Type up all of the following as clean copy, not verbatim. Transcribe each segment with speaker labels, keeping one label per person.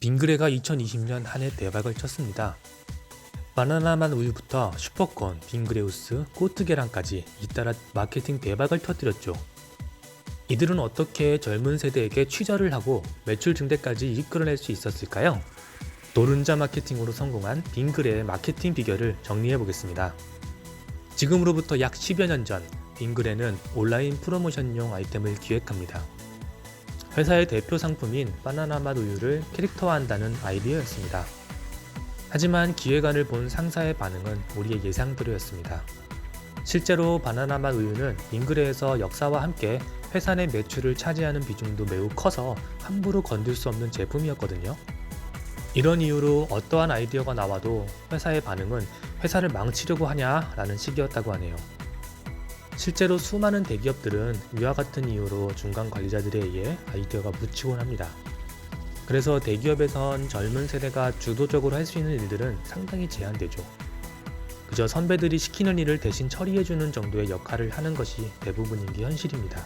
Speaker 1: 빙그레가 2020년 한 해 대박을 쳤습니다. 바나나맛 우유부터 슈퍼콘, 빙그레우스, 꼬트계란까지 잇따라 마케팅 대박을 터뜨렸죠. 이들은 어떻게 젊은 세대에게 취절을 하고 매출 증대까지 이끌어낼 수 있었을까요? 노른자 마케팅으로 성공한 빙그레의 마케팅 비결을 정리해보겠습니다. 지금으로부터 약 10여 년 전, 빙그레는 온라인 프로모션용 아이템을 기획합니다. 회사의 대표 상품인 바나나맛 우유를 캐릭터화한다는 아이디어였습니다. 하지만 기획안을 본 상사의 반응은 우리의 예상대로였습니다. 실제로 바나나맛 우유는 빙그레에서 역사와 함께 회사 내 매출을 차지하는 비중도 매우 커서 함부로 건들 수 없는 제품이었거든요. 이런 이유로 어떠한 아이디어가 나와도 회사의 반응은 회사를 망치려고 하냐라는 식이었다고 하네요. 실제로 수많은 대기업들은 위와 같은 이유로 중간 관리자들에 의해 아이디어가 묻히곤 합니다. 그래서 대기업에선 젊은 세대가 주도적으로 할 수 있는 일들은 상당히 제한되죠. 그저 선배들이 시키는 일을 대신 처리해주는 정도의 역할을 하는 것이 대부분인 게 현실입니다.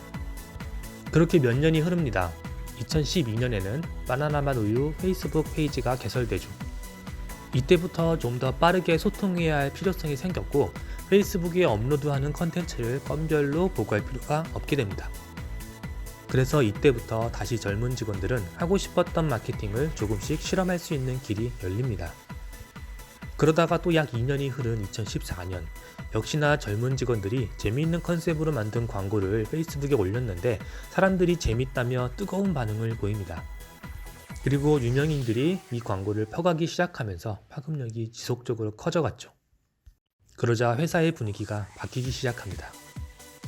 Speaker 1: 그렇게 몇 년이 흐릅니다. 2012년에는 바나나맛 우유 페이스북 페이지가 개설되죠. 이때부터 좀 더 빠르게 소통해야 할 필요성이 생겼고 페이스북에 업로드하는 컨텐츠를 건별로 보고할 필요가 없게 됩니다. 그래서 이때부터 다시 젊은 직원들은 하고 싶었던 마케팅을 조금씩 실험할 수 있는 길이 열립니다. 그러다가 또 약 2년이 흐른 2014년, 역시나 젊은 직원들이 재미있는 컨셉으로 만든 광고를 페이스북에 올렸는데 사람들이 재밌다며 뜨거운 반응을 보입니다. 그리고 유명인들이 이 광고를 펴가기 시작하면서 파급력이 지속적으로 커져갔죠. 그러자 회사의 분위기가 바뀌기 시작합니다.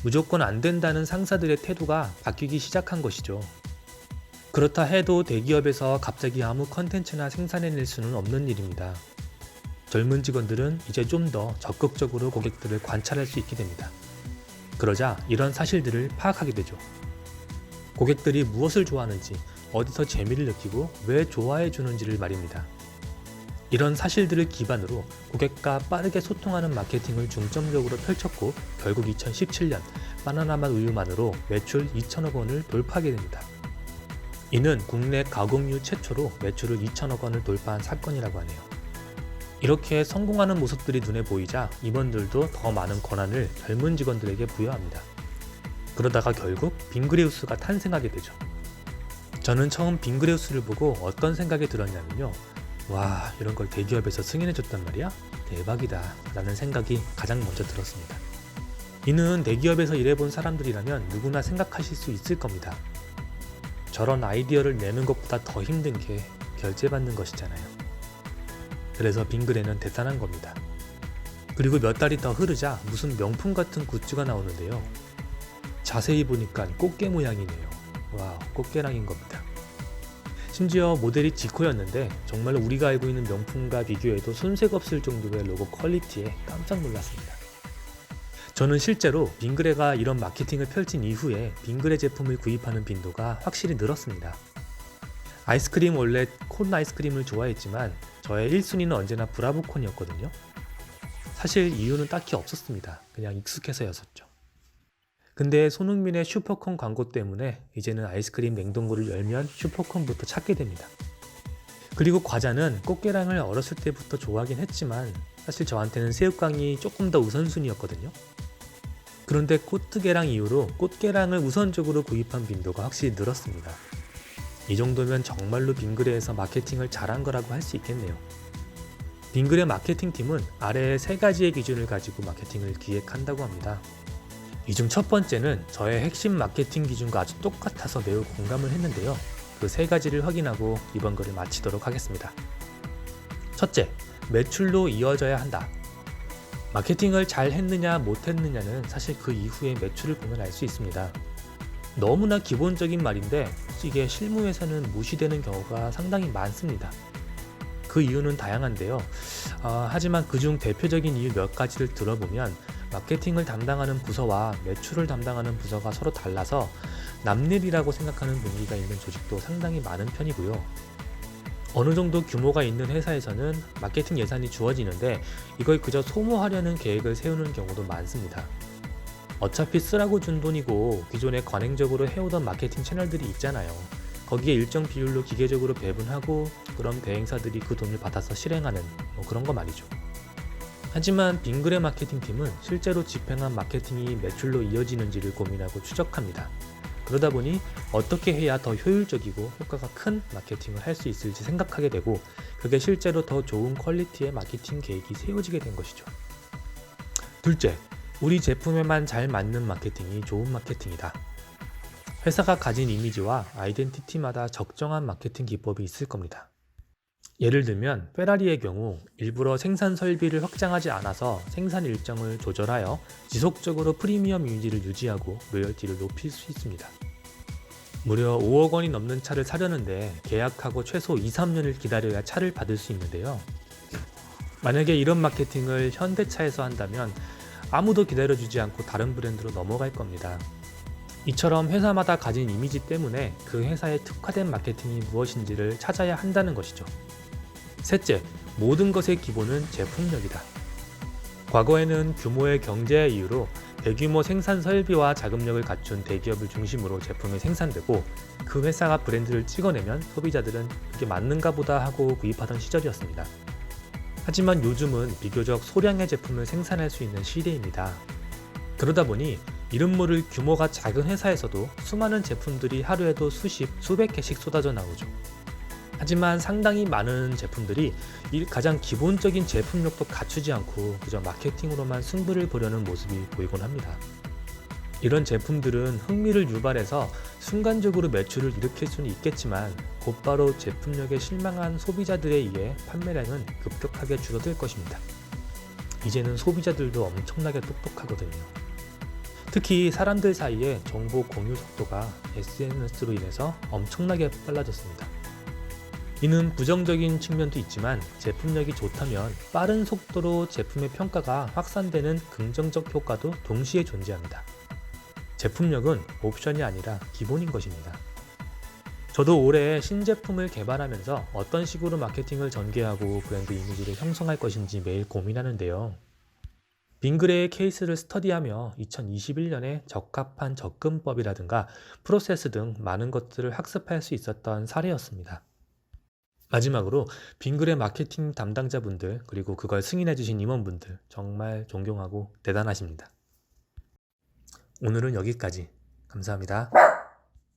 Speaker 1: 무조건 안 된다는 상사들의 태도가 바뀌기 시작한 것이죠. 그렇다 해도 대기업에서 갑자기 아무 컨텐츠나 생산해낼 수는 없는 일입니다. 젊은 직원들은 이제 좀 더 적극적으로 고객들을 관찰할 수 있게 됩니다. 그러자 이런 사실들을 파악하게 되죠. 고객들이 무엇을 좋아하는지, 어디서 재미를 느끼고 왜 좋아해 주는지를 말입니다. 이런 사실들을 기반으로 고객과 빠르게 소통하는 마케팅을 중점적으로 펼쳤고 결국 2017년 바나나맛 우유만으로 매출 2천억 원을 돌파하게 됩니다. 이는 국내 가공유 최초로 매출을 2천억 원을 돌파한 사건이라고 하네요. 이렇게 성공하는 모습들이 눈에 보이자 임원들도 더 많은 권한을 젊은 직원들에게 부여합니다. 그러다가 결국 빙그레우스가 탄생하게 되죠. 저는 처음 빙그레우스를 보고 어떤 생각이 들었냐면요. 와, 이런 걸 대기업에서 승인해줬단 말이야? 대박이다 라는 생각이 가장 먼저 들었습니다. 이는 대기업에서 일해본 사람들이라면 누구나 생각하실 수 있을 겁니다. 저런 아이디어를 내는 것보다 더 힘든 게 결제받는 것이잖아요. 그래서 빙그레는 대단한 겁니다. 그리고 몇 달이 더 흐르자 무슨 명품 같은 굿즈가 나오는데요. 자세히 보니까 꽃게 모양이네요. 와, 꽃게랑인 겁니다. 심지어 모델이 지코였는데 정말로 우리가 알고 있는 명품과 비교해도 손색 없을 정도의 로고 퀄리티에 깜짝 놀랐습니다. 저는 실제로 빙그레가 이런 마케팅을 펼친 이후에 빙그레 제품을 구입하는 빈도가 확실히 늘었습니다. 아이스크림 원래 콘 아이스크림을 좋아했지만 저의 1순위는 언제나 브라보콘이었거든요. 사실 이유는 딱히 없었습니다. 그냥 익숙해서였었죠. 근데 손흥민의 슈퍼콘 광고 때문에 이제는 아이스크림 냉동고를 열면 슈퍼콘부터 찾게 됩니다. 그리고 과자는 꽃게랑을 어렸을 때부터 좋아하긴 했지만 사실 저한테는 새우깡이 조금 더 우선순위였거든요. 그런데 꼬트계랑 이후로 꽃게랑을 우선적으로 구입한 빈도가 확실히 늘었습니다. 이 정도면 정말로 빙그레에서 마케팅을 잘한 거라고 할 수 있겠네요. 빙그레 마케팅팀은 아래의 3가지의 기준을 가지고 마케팅을 기획한다고 합니다. 이 중 첫 번째는 저의 핵심 마케팅 기준과 아주 똑같아서 매우 공감을 했는데요. 그 3가지를 확인하고 이번 글을 마치도록 하겠습니다. 첫째, 매출로 이어져야 한다. 마케팅을 잘 했느냐 못했느냐는 사실 그 이후의 매출을 보면 알 수 있습니다. 너무나 기본적인 말인데 이게 실무에서는 무시되는 경우가 상당히 많습니다. 그 이유는 다양한데요. 하지만 그중 대표적인 이유 몇 가지를 들어보면 마케팅을 담당하는 부서와 매출을 담당하는 부서가 서로 달라서 남일이라고 생각하는 분위기가 있는 조직도 상당히 많은 편이고요. 어느 정도 규모가 있는 회사에서는 마케팅 예산이 주어지는데 이걸 그저 소모하려는 계획을 세우는 경우도 많습니다. 어차피 쓰라고 준 돈이고 기존에 관행적으로 해오던 마케팅 채널들이 있잖아요. 거기에 일정 비율로 기계적으로 배분하고 그럼 대행사들이 그 돈을 받아서 실행하는 그런 거 말이죠. 하지만 빙그레 마케팅 팀은 실제로 집행한 마케팅이 매출로 이어지는지를 고민하고 추적합니다. 그러다 보니 어떻게 해야 더 효율적이고 효과가 큰 마케팅을 할 수 있을지 생각하게 되고 그게 실제로 더 좋은 퀄리티의 마케팅 계획이 세워지게 된 것이죠. 둘째, 우리 제품에만 잘 맞는 마케팅이 좋은 마케팅이다. 회사가 가진 이미지와 아이덴티티마다 적정한 마케팅 기법이 있을 겁니다. 예를 들면 페라리의 경우 일부러 생산 설비를 확장하지 않아서 생산 일정을 조절하여 지속적으로 프리미엄 이미지를 유지하고 로열티를 높일 수 있습니다. 무려 5억 원이 넘는 차를 사려는데 계약하고 최소 2-3년을 기다려야 차를 받을 수 있는데요. 만약에 이런 마케팅을 현대차에서 한다면 아무도 기다려주지 않고 다른 브랜드로 넘어갈 겁니다. 이처럼 회사마다 가진 이미지 때문에 그 회사의 특화된 마케팅이 무엇인지를 찾아야 한다는 것이죠. 셋째, 모든 것의 기본은 제품력이다. 과거에는 규모의 경제의 이유로 대규모 생산 설비와 자금력을 갖춘 대기업을 중심으로 제품이 생산되고 그 회사가 브랜드를 찍어내면 소비자들은 그게 맞는가 보다 하고 구입하던 시절이었습니다. 하지만 요즘은 비교적 소량의 제품을 생산할 수 있는 시대입니다. 그러다 보니 이름 모를 규모가 작은 회사에서도 수많은 제품들이 하루에도 수십, 수백 개씩 쏟아져 나오죠. 하지만 상당히 많은 제품들이 가장 기본적인 제품력도 갖추지 않고 그저 마케팅으로만 승부를 보려는 모습이 보이곤 합니다. 이런 제품들은 흥미를 유발해서 순간적으로 매출을 일으킬 수는 있겠지만 곧바로 제품력에 실망한 소비자들에 의해 판매량은 급격하게 줄어들 것입니다. 이제는 소비자들도 엄청나게 똑똑하거든요. 특히 사람들 사이에 정보 공유 속도가 SNS로 인해서 엄청나게 빨라졌습니다. 이는 부정적인 측면도 있지만 제품력이 좋다면 빠른 속도로 제품의 평가가 확산되는 긍정적 효과도 동시에 존재합니다. 제품력은 옵션이 아니라 기본인 것입니다. 저도 올해 신제품을 개발하면서 어떤 식으로 마케팅을 전개하고 브랜드 이미지를 형성할 것인지 매일 고민하는데요. 빙그레의 케이스를 스터디하며 2021년에 적합한 접근법이라든가 프로세스 등 많은 것들을 학습할 수 있었던 사례였습니다. 마지막으로 빙그레 마케팅 담당자분들 그리고 그걸 승인해주신 임원분들 정말 존경하고 대단하십니다. 오늘은 여기까지. 감사합니다.